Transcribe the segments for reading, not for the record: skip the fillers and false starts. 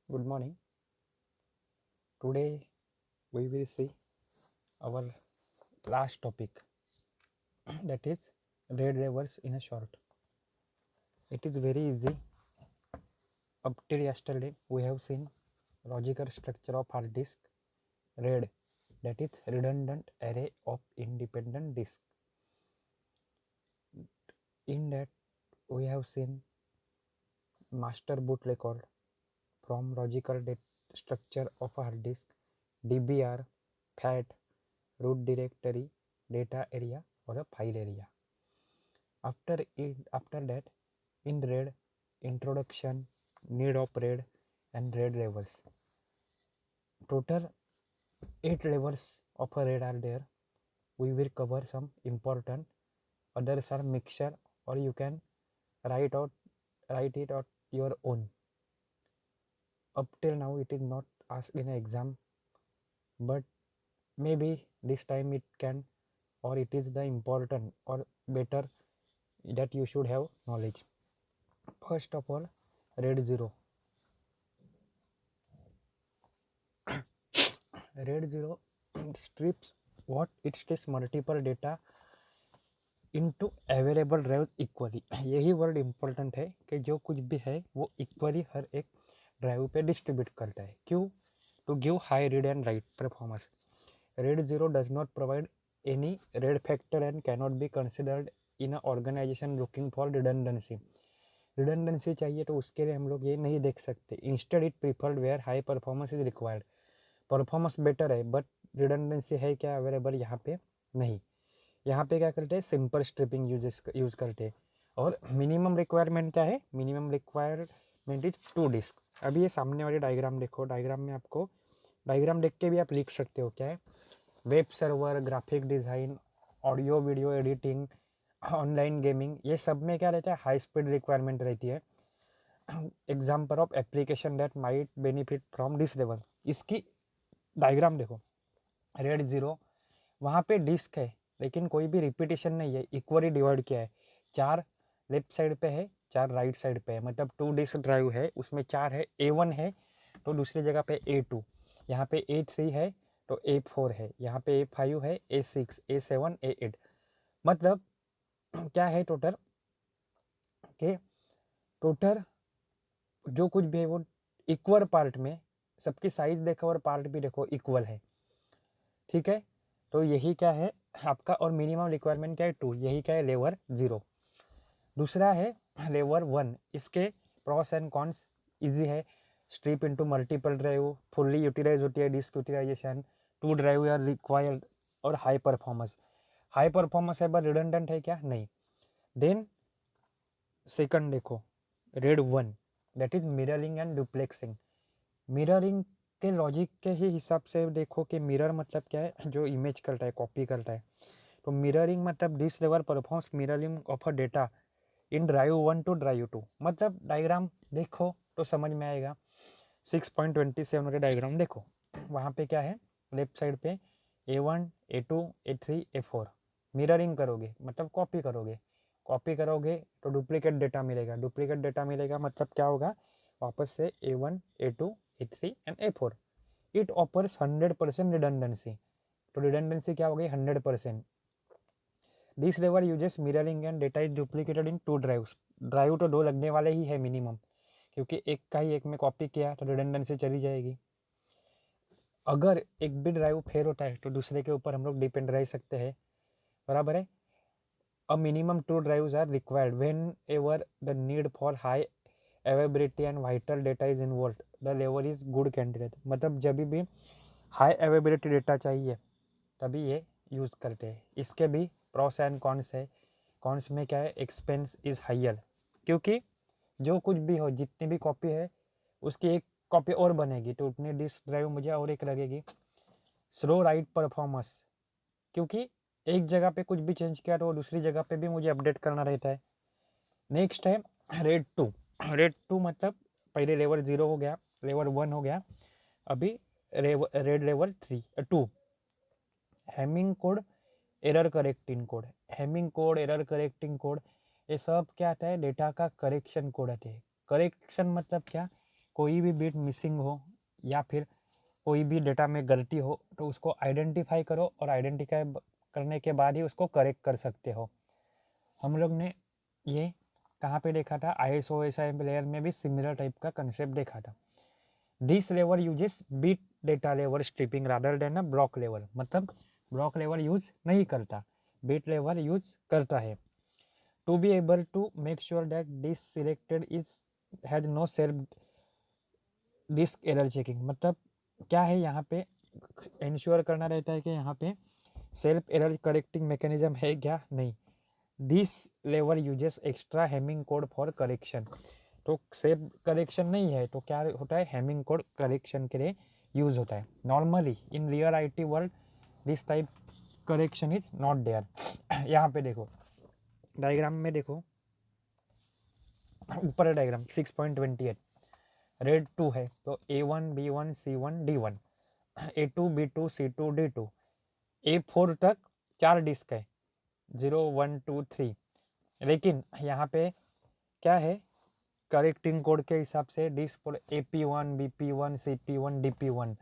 Good morning. Today we will see our last topic that is RAID levels in a short. It is very easy. Up till yesterday we have seen logical structure of hard disk RAID, that is redundant array of independent disk. In that we have seen master boot record from logical structure of a hard disk, DBR, FAT, root directory, data area or a file area. After that, in RAID, introduction, need of RAID and RAID levels. Total 8 levels of a RAID are there. We will cover some important. Others are mixture, or you can write it out your own. Up till now it is not asked in an exam, but maybe this time it can, or it is the important or better that you should have knowledge. First of all, RAID 0. RAID 0 strips what it strips multiple data into available drive equally. यही word important है कि जो कुछ भी है वो equally हर एक drive पे डिस्ट्रीब्यूट करता है. क्यों? To give high read and write performance. RAID 0 does not provide any RAID factor and cannot be considered in a organization looking for redundancy. Redundancy चाहिए तो उसके लिए हम लोग ये नहीं देख सकते. Instead it preferred where high performance is required. Performance better है बट रिडंडेंसी है क्या अवेलेबल यहाँ पे नहीं. यहाँ पे क्या करते हैं, सिंपल स्ट्रिपिंग यूज करते हैं. और मिनिमम रिक्वायरमेंट क्या है, मिनिमम रिक्वायरमेंट इज 2 डिस्क. अभी ये सामने वाली डायग्राम देखो, डायग्राम में आपको डायग्राम देख के भी आप लिख सकते हो क्या है. Web server, graphic design, audio video editing, online gaming, ये सब में क्या रहता है, हाई स्पीड रिक्वायरमेंट रहती है. Example of application that might benefit from this level. इसकी डायग्राम देखो. RAID 0 वहाँ पे डिस्क है लेकिन कोई भी रिपीटेशन नहीं है, इक्वली डिवाइड किया है. 4 लेफ्ट साइड पे है, 4 राइट साइड पे है. मतलब 2 डिस्क ड्राइव है, उसमें 4 है. A1 है तो दूसरी जगह पे A2, यहाँ पे A3 है तो A4 है, यहाँ पे A5 है, A6, A7, A8. मतलब क्या है टोटल के टोटल जो कुछ भी है वो इक्वल पार्ट में, सबकी साइज देखो और पार्ट भी देखो इक्वल है. ठीक है, तो यही क्या है आपका. और मिनिमम रिक्वायरमेंट क्या है, 2. यही क्या है, लेवल 0. दूसरा है लेवल 1. इसके प्रॉस एंड कॉन्स इजी है. Strip into multiple drive, fully utilize होती है disk utilization, 2 drive are required और हाई परफॉर्मेंस. हाई परफॉर्मेंस है बट रिडंडेंट है क्या, नहीं. देन सेकंड देखो, RAID 1 that is mirroring and duplexing. Mirroring के लॉजिक के ही हिसाब से देखो कि मिरर मतलब क्या है, जो इमेज करता है, कॉपी करता है. तो मिररिंग मतलब this level performs mirroring of a data in drive 1 to drive 2. मतलब डायग्राम देखो तो समझ में आएगा. 6.27 वाले डायग्राम देखो, वहाँ पे क्या है, लेफ्ट साइड पे A1, A2, A3, A4. Mirroring करोगे मतलब कॉपी करोगे. कॉपी करोगे तो डुप्लीकेट डेटा मिलेगा. डुप्लीकेट डेटा मिलेगा मतलब क्या होगा, वापस से A1, A2, A3 and A4. It offers 100% redundancy. तो रिडंडेंसी क्या हो गई, 100%. This level uses mirroring and data is duplicated in 2 drives. Drive तो 2 लगने वाले ही है मिनिमम, क्योंकि एक का ही एक में कॉपी किया तो रिडंडेंसी चली जाएगी. अगर एक भी ड्राइव फेल होता है तो दूसरे के ऊपर हम लोग डिपेंड रह सकते हैं, बराबर है. A minimum 2 drives are required whenever the need for high availability and vital data is involve, the level is good candidate. मतलब जब भी हाई अवेलेबिलिटी डेटा चाहिए तभी ये यूज़ करते हैं. इसके भी प्रॉस एंड कॉन्स है. कॉन्स में क्या है, एक्सपेंस इज़ हायर, क्योंकि जो कुछ भी हो, जितनी भी कॉपी है उसकी एक कॉपी और बनेगी तो उतनी डिस्क ड्राइव मुझे और एक लगेगी. स्लो राइट परफॉर्मेंस, क्योंकि एक जगह पे कुछ भी चेंज किया तो वो दूसरी जगह पे भी मुझे अपडेट करना रहता है. नेक्स्ट है RAID 2. RAID 2 मतलब पहले लेवल 0 हो गया, लेवल 1 हो गया, अभी RAID level 2. Hamming code, error correcting code. Hamming code, error correcting code, ये सब क्या आता है, डेटा का करेक्शन कोड आते हैं. करेक्शन मतलब क्या, कोई भी बिट मिसिंग हो या फिर कोई भी डेटा में गलती हो तो उसको आइडेंटिफाई करो और आइडेंटिफाई करने के बाद ही उसको करेक्ट कर सकते हो। हम लोग ने ये कहाँ पे देखा था, ISO/SIM लेयर में भी सिमिलर टाइप का कंसेप्ट देखा था। This level uses bit data level striping rather than a block level, मतलब ब्लॉक लेवल यूज नहीं करता, बिट लेवल यूज करता है। To be able to make sure that this selected is has no self disk error checking, मतलब क्या है यहाँ पे इंश्योर करना रहता है कि यहाँ पे सेल्फ एरर करेक्टिंग मैकेनिज्म है क्या, नहीं। This level uses extra Hamming code for correction, तो सेफ करेक्शन नहीं है तो क्या होता है, हेमिंग कोड करेक्शन के लिए यूज होता है। Normally in real IT world this type correction is not there. यहाँ पे देखो डायग्राम में देखो, ऊपर डायग्राम 6.28 रेड 2 है तो A1 B1 C1 D1, A2 B2 C2 D2, A4 तक 4 डिस्क है 0 1 2 3, लेकिन यहाँ पे क्या है, करेक्टिंग कोड के हिसाब से डिस्क पर AP1 BP1 CP1 DP1,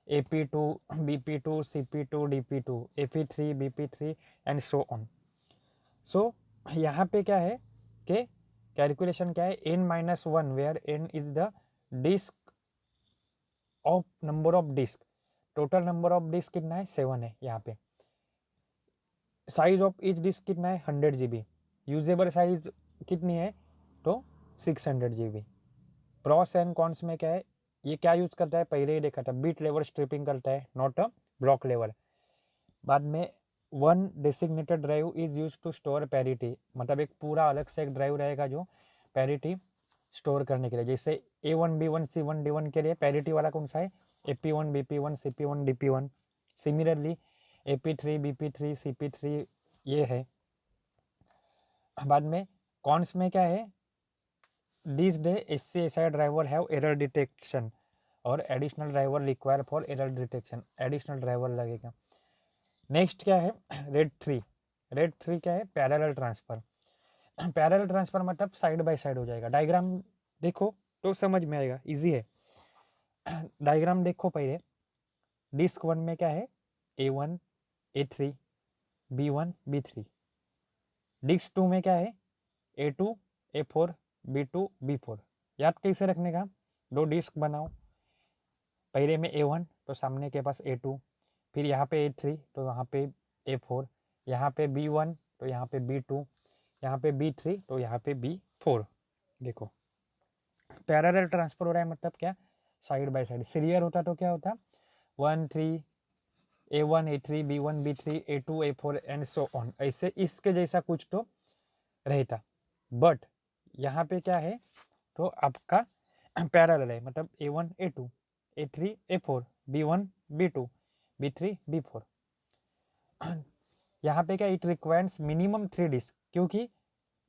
AP2 BP2 CP2 DP2, AP3 BP3 and so on. सो यहाँ पे क्या है कि कैलकुलेशन क्या है, n-1 where n is the disk of number of disk, total number of disk कितना है 7 है यहाँ पे। साइज ऑफ ईच डिस्क कितना है 100 GB, यूजेबल साइज कितनी है तो 600 GB। प्रॉस एंड कॉन्स में क्या है, ये क्या यूज करता है पहले ही देखा था, बिट लेवल स्ट्रिपिंग करता है नॉट अ ब्लॉक लेवल। बाद में one designated drive is use to store parity, मतलब एक पूरा अलग से एक ड्राइव रहेगा जो पैरिटी स्टोर करने के लिए, जैसे A1 B1 C1 D1 के लिए पैरिटी वाला कौन सा है, AP1 BP1 CP1 DP1। Similarly AP3 BP3 CP3 ये है। बाद में कॉन्स में क्या है, this day SC/SI driver have error detection और additional driver require for error detection, additional driver लगेगा। नेक्स्ट क्या है रेड 3, रेड 3 क्या है, पैरेलल ट्रांसफर। पैरेलल ट्रांसफर मतलब साइड बाय साइड हो जाएगा। डायग्राम देखो तो समझ में आएगा, इजी है। डायग्राम देखो पहले, डिस्क 1 में क्या है A1 A3 B1 B3, disc 2 में क्या है A2 A4 B2 B4। याद कैसे रखने का, दो डिस्क बनाओ, पहले में A1 तो सामने के पास A2, फिर यहाँ पे A3 तो यहाँ पे A4, यहाँ पे B1 तो यहाँ पे B2, यहाँ पे B3 तो यहाँ पे B4। देखो पैरेलल ट्रांसफर हो रहा है मतलब क्या, साइड बाय साइड। सीरियल होता तो क्या होता 1 3 A1 A3 B1 B3 A2 A4 and so on, ऐसे इसके जैसा कुछ तो रहता। बट यहाँ पे क्या है तो आपका पैरेलल है, मतलब A1 A2 A3 A4 B1 B2 B3 B4। यहाँ पे क्या, इट रिक्वायर्स मिनिमम 3 डिस्क, क्योंकि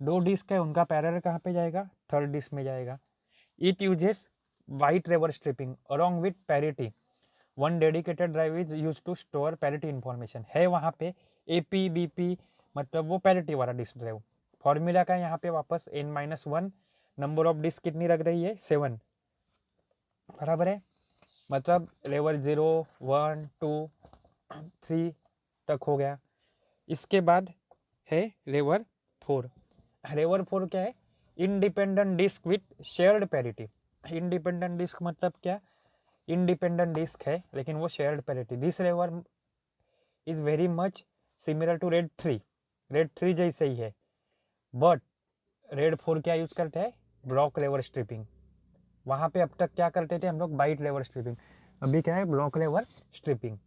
2 डिस्क है उनका पैरेलल कहाँ पे जाएगा, थर्ड डिस्क में जाएगा। It uses white river striping along with parity, one dedicated drive is use to store parity information, है वहाँ पे AP BP, मतलब वो पैरिटी वाला डिस्क ड्राइव। फॉर्मूला का यहाँ पे वापस n-1, नंबर ऑफ डिस्क कितनी रख रही है 7, बराबर है, मतलब लेवल 0 1 2 3 तक हो गया। इसके बाद है लेवल 4। लेवल 4 क्या है, independent disk with shared parity. Independent disk मतलब क्या, इंडिपेंडेंट डिस्क है लेकिन वो shared parity. This level is very much similar to RAID 3, RAID 3 जैसे ही है, बट रेड 4 क्या यूज करता है, ब्लॉक लेवल स्ट्रिपिंग। वहाँ पे अब तक क्या करते थे हम लोग, बाइट लेवल स्ट्रिपिंग, अभी क्या है ब्लॉक लेवल स्ट्रिपिंग।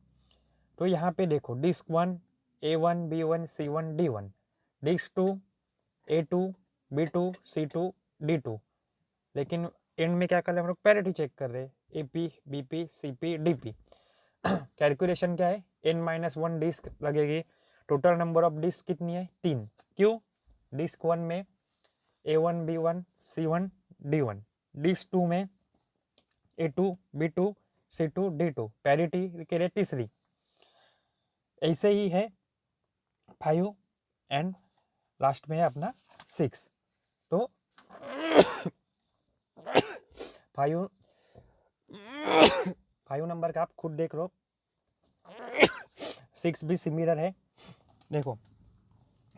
तो यहाँ पे देखो disc 1 A1 B1 C1 D1, disc 2 A2 B2 C2 D2, लेकिन एंड में क्या कर रहे हैं हम लोग, पैरिटी चेक कर रहे हैं AP BP CP DP। Calculation क्या है, n-1 डिस्क लगेगी, टोटल नंबर ऑफ डिस्क कितनी है 3, क्यों, डिस्क 1 में A1 B1 C1 D1, disc 2 में A2 B2 C2 D2, parity के लिए तीसरी। ऐसे ही है 5 एंड लास्ट में है अपना 6। तो 5 नंबर का आप खुद देख लो, 6 भी सिमिलर है। देखो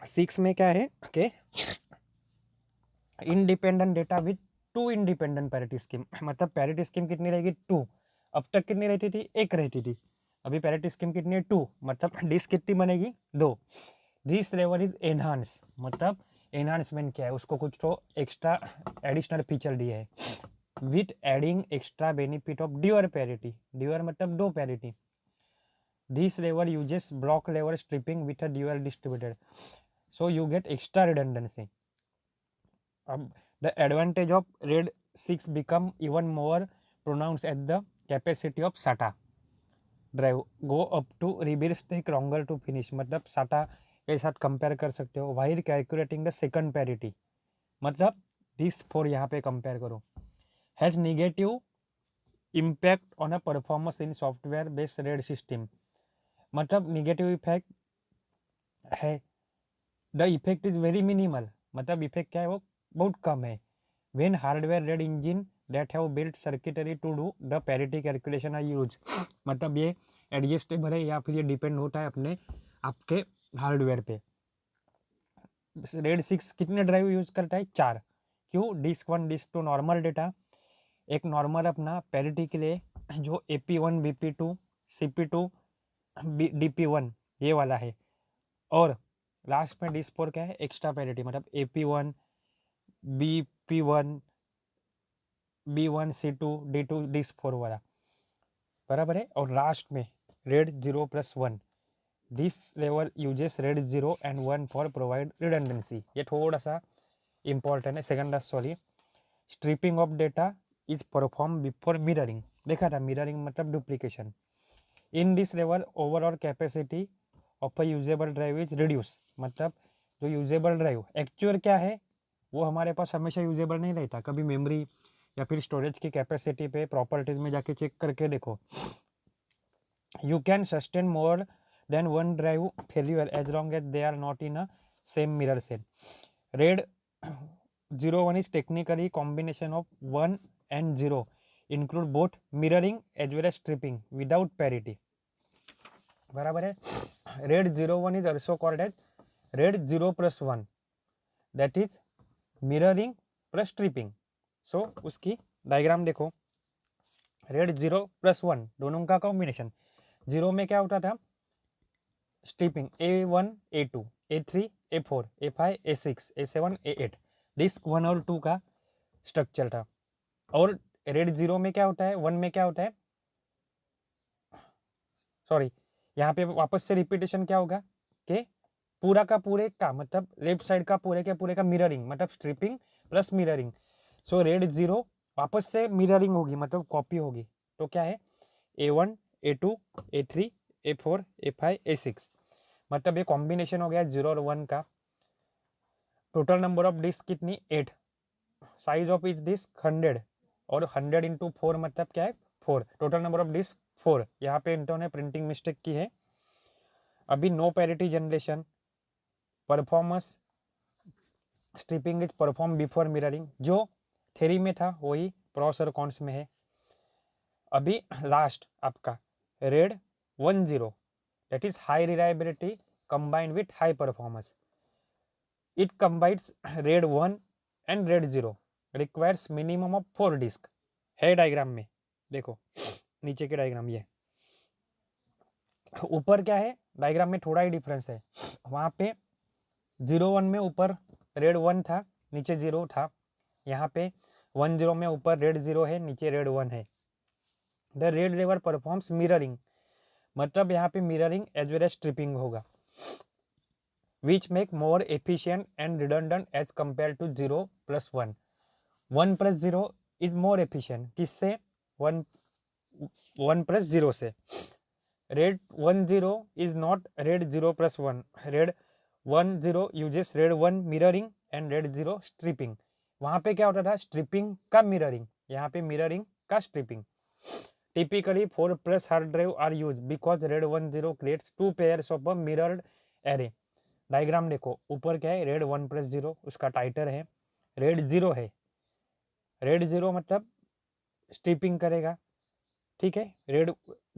6 में क्या है कि independent data with 2 independent parity scheme, मतलब पैरिटी स्कीम कितनी रहेगी 2, अब तक कितनी रहती थी 1 रहती थी, अभी पैरिटी स्कीम कितनी है 2, मतलब डिस्क कितनी बनेगी 2। दिस लेवल इज एनहांस, मतलब एनहांसमेंट क्या है, उसको कुछ तो एक्स्ट्रा एडिशनल फीचर दिए है with adding extra benefit of dual parity, dual मतलब 2 parity. This level uses block level striping with a dual distributed, so you get extra redundancy. The advantage of RAID 6 become even more pronounced at the capacity of SATA drive go up to rebuild take longer to finish, मतलब SATA के साथ compare कर सकते हो while calculating the second parity, मतलब this 4 यहाँ पे compare करो, has negative impact on a performance in software based RAID system, मतलब निगेटिव इफेक्ट है, the effect is very minimal, मतलब इफेक्ट क्या है वो बहुत कम है। When hardware RAID engine that have built circuitry to do the parity calculation are use, मतलब ये एडजस्टेबल है या फिर ये डिपेंड होता है अपने आपके हार्डवेयर पे। रेड 6 कितने ड्राइव यूज करता है 4, क्यों, डिस्क 1 डिस्क 2 नॉर्मल डेटा, एक नॉर्मल अपना पैरिटी के लिए जो AP1 BP2 CP2 DP1 ये वाला है, और लास्ट में डिस्क 4 क्या है एक्स्ट्रा पैरिटी, मतलब AP1 BP1 B1 C2 D2 disc 4 वाला बराबर है। और लास्ट में RAID 0+1, this level uses RAID 0 and 1 for provide redundancy, ये थोड़ा सा इंपॉर्टेंट है। Second sorry, striping of data is perform before mirroring, देखा था मिररिंग मतलब duplication. In this level overall capacity of a usable drive is reduce, मतलब जो usable drive actual क्या है वो हमारे पास हमेशा यूजेबल नहीं रहता, कभी मेमोरी या फिर स्टोरेज की कैपेसिटी पे प्रॉपर्टीज में जाके चेक करके देखो, you can sustain more than one drive failure as long as they are not in a same mirror cell. RAID 01 is technically combination of 1 and 0, include both mirroring as well as stripping without parity, बराबर है। Red 01 is also called as red 0+1, that is mirroring plus stripping। सो उसकी diagram देखो, red 0+1 दोनों का combination, 0 में क्या होता था striping A1 A2 A3 A4 A5 A6 A7 A8, disc 1 और 2 का स्ट्रक्चर था। और रेड 0 में क्या होता है 1 में क्या होता है, सॉरी यहाँ पे वापस से रिपीटेशन क्या होगा कि पूरा का पूरे का मतलब लेफ्ट साइड का पूरे के पूरे का मिररिंग, मतलब स्ट्रिपिंग प्लस मिररिंग। सो रेड 0 वापस से मिररिंग होगी मतलब कॉपी होगी, तो क्या है A1 A2 A3 A4 A5 A6, मतलब ये कॉम्बिनेशन हो गया 0 और 1 का। टोटल नंबर ऑफ डिस्क कितनी 8, साइज ऑफ इच डिस्क 100 और 100 इंटू 4 मतलब क्या है 4, टोटल नंबर ऑफ डिस्क 4। यहाँ पे इन्होंने प्रिंटिंग मिस्टेक की है। अभी no parity generation, performance striping is perform before mirroring, जो थ्योरी में था वही प्रोस और कॉन्स में है। अभी लास्ट आपका RAID 10 that is high reliability combined with high performance, it combines RAID 1 and RAID 0, requires minimum of 4 disk, है डायग्राम में देखो नीचे के डायग्राम, ये ऊपर क्या है डायग्राम में थोड़ा ही डिफरेंस है, वहां पे 01 में ऊपर रेड 1 था नीचे 0 था, यहाँ पे 10 में ऊपर रेड 0 है नीचे रेड 1 है। The RAID level performs mirroring, मतलब यहाँ पे mirroring as well as striping होगा, which make more efficient and redundant as compare to 0+1। 1+0 is more efficient, किससे 1+0 से। RAID 10 is not RAID 0+1, RAID 10 uses RAID 1 mirroring and RAID 0 striping. वहां पे क्या होता था स्ट्रिपिंग का मिररिंग, यहाँ पे मिररिंग का striping. Typically 4+ hard drive are use because RAID 10 creates 2 pairs of a mirrored array. Diagram देखो ऊपर क्या है रेड 1+0 उसका टाइटर है, रेड 0 है, रेड 0 मतलब स्ट्रिपिंग करेगा ठीक है। रेड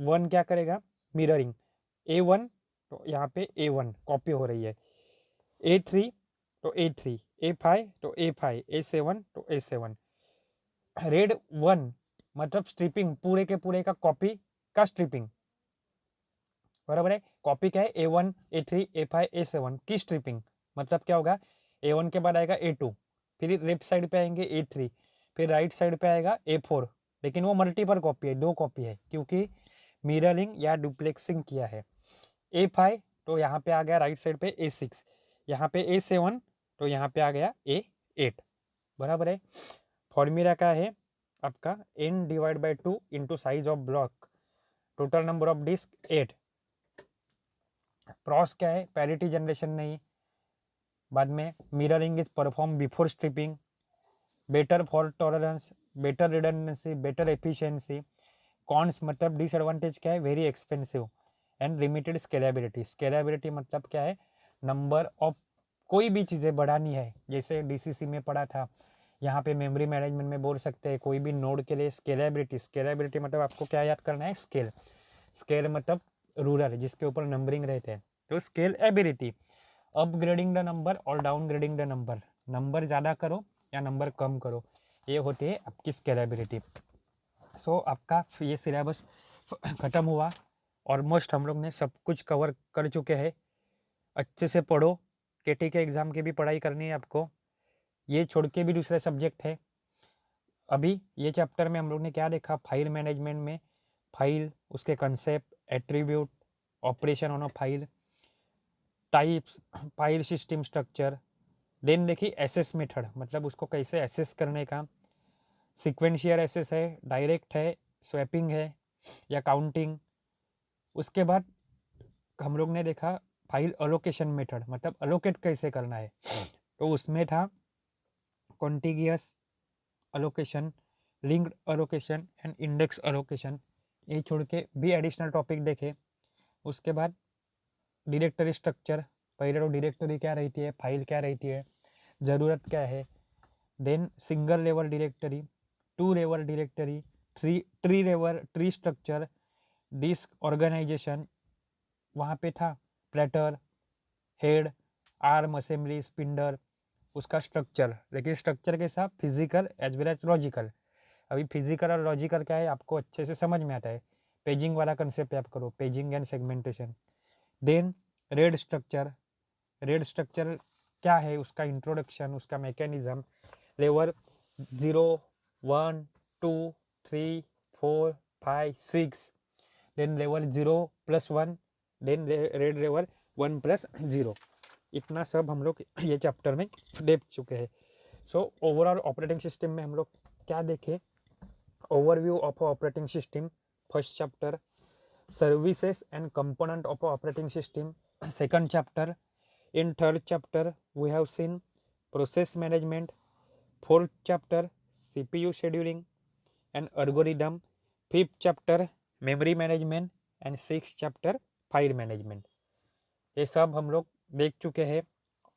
1 क्या करेगा, मिररिंग A1, तो यहाँ पे A1 कॉपी हो रही है, A3 तो A3, A5 तो A5, A7 तो A7। रेड 1 मतलब स्ट्रिपिंग, पूरे के पूरे का कॉपी का स्ट्रिपिंग, बराबर है। कॉपी क्या है, A1, A3, A5, A7 की स्ट्रिपिंग, मतलब क्या होगा, A1 के बाद आएगा A2, फिर लेफ्ट साइड पे आएंगे A3, फिर राइट साइड पे आएगा A4, लेकिन वो मल्टीपल कॉपी है, 2 कॉपी है, क्योंकि मिररिंग या डुप्लेक्सिंग किया है। A5 तो यहाँ पे आ गया राइट साइड पे A6, यहाँ पे A7 तो यहाँ पे आ गया A8, बराबर है। फॉर्मूला क्या है आपका, n divide by 2 into size of block, total number of disk 8। Pros क्या है, पैरिटी जनरेशन नहीं, बाद में mirroring is perform before striping, better fault tolerance, better redundancy, better efficiency. Cons मतलब डिसएडवांटेज क्या है, very expensive and limited scalability. Scalability मतलब क्या है, नंबर ऑफ कोई भी चीज़ें बढ़ानी है, जैसे डीसीसी में पढ़ा था, यहाँ पे मेमोरी मैनेजमेंट में बोल सकते हैं कोई भी नोड के लिए स्केलेबिलिटी। स्केलेबिलिटी मतलब आपको क्या याद करना है, स्केल, स्केल मतलब रूरल जिसके ऊपर नंबरिंग रहते हैं, तो scale ability, upgrading the number और डाउनग्रेडिंग द नंबर, नंबर ज़्यादा करो या नंबर कम करो, ये होती है आपकी स्केलेबिलिटी। सो आपका ये सिलेबस ख़त्म हुआ, ऑलमोस्ट हम लोग ने सब कुछ कवर कर चुके हैं। अच्छे से पढ़ो, केटी के एग्ज़ाम की भी पढ़ाई करनी है आपको, ये छोड़ के भी दूसरे सब्जेक्ट है। अभी ये चैप्टर में हम लोग ने क्या देखा, फाइल मैनेजमेंट में फाइल, उसके concept, attribute, operation on a file, types, file system structure, then देखिए एसेस मेथड, मतलब उसको कैसे एसेस करने का, सीक्वेंशियल एसेस है, डायरेक्ट है, स्वैपिंग है या काउंटिंग। उसके बाद हम लोग ने देखा फाइल अलोकेशन मेथड, मतलब अलोकेट कैसे करना है, तो उसमें था कॉन्टिगियस allocation, linked allocation and index allocation. ये छोड़ के भी एडिशनल टॉपिक देखे। उसके बाद डायरेक्टरी स्ट्रक्चर, पहले तो डायरेक्टरी क्या रहती है, फाइल क्या रहती है, ज़रूरत क्या है, then single level directory, 2 level directory, tree level, tree structure, disk organization, वहाँ पे था platter, head, arm assembly, spindle, उसका स्ट्रक्चर, लेकिन स्ट्रक्चर के साथ physical as well as logical. अभी फिजिकल और लॉजिकल क्या है आपको अच्छे से समझ में आता है, पेजिंग वाला कंसेप्ट याद करो, paging and segmentation. Then RAID structure, RAID structure क्या है, उसका इंट्रोडक्शन, उसका mechanism, level 0, 1, 2, 3, 4, 5, 6, then level 0+1, then RAID level 1+0। इतना सब हम लोग ये चैप्टर में देख चुके हैं। सो ओवरऑल ऑपरेटिंग सिस्टम में हम लोग क्या देखे, overview of operating system first chapter, services and component of operating system second chapter. In third chapter, we have seen process management. Fourth chapter, CPU scheduling and algorithm. Fifth chapter, memory management and sixth chapter, file management. ये सब हम लोग देख चुके हैं।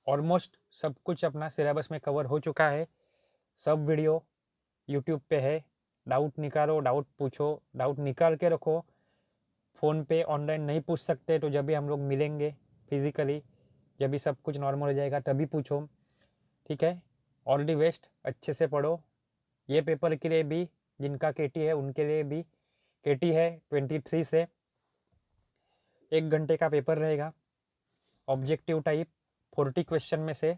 Almost सब कुछ अपना सिलेबस में कवर हो चुका है। सब वीडियो यूट्यूब पे है, डाउट निकालो, डाउट पूछो, डाउट निकाल के रखो। फ़ोन पे ऑनलाइन नहीं पूछ सकते तो जब भी हम लोग मिलेंगे फिजिकली, जब भी सब कुछ नॉर्मल हो जाएगा तभी पूछो, ठीक है। ऑल दी बेस्ट, अच्छे से पढ़ो। ये पेपर के लिए भी, जिनका केटी है उनके लिए भी, केटी है 23 से 1 घंटे का पेपर रहेगा, ऑब्जेक्टिव टाइप, 40 क्वेश्चन में से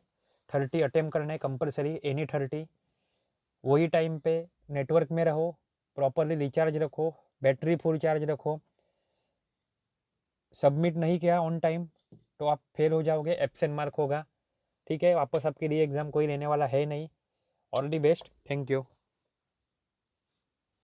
30 अटेम्प्ट करना है कंपलसरी, एनी 30। वही टाइम पे नेटवर्क में रहो, प्रॉपरली रिचार्ज रखो, बैटरी फुल चार्ज रखो। सबमिट नहीं किया ऑन टाइम तो आप फेल हो जाओगे, एब्सेंट मार्क होगा, ठीक है। वापस आपके लिए एग्ज़ाम कोई लेने वाला है नहीं। All the best, thank you.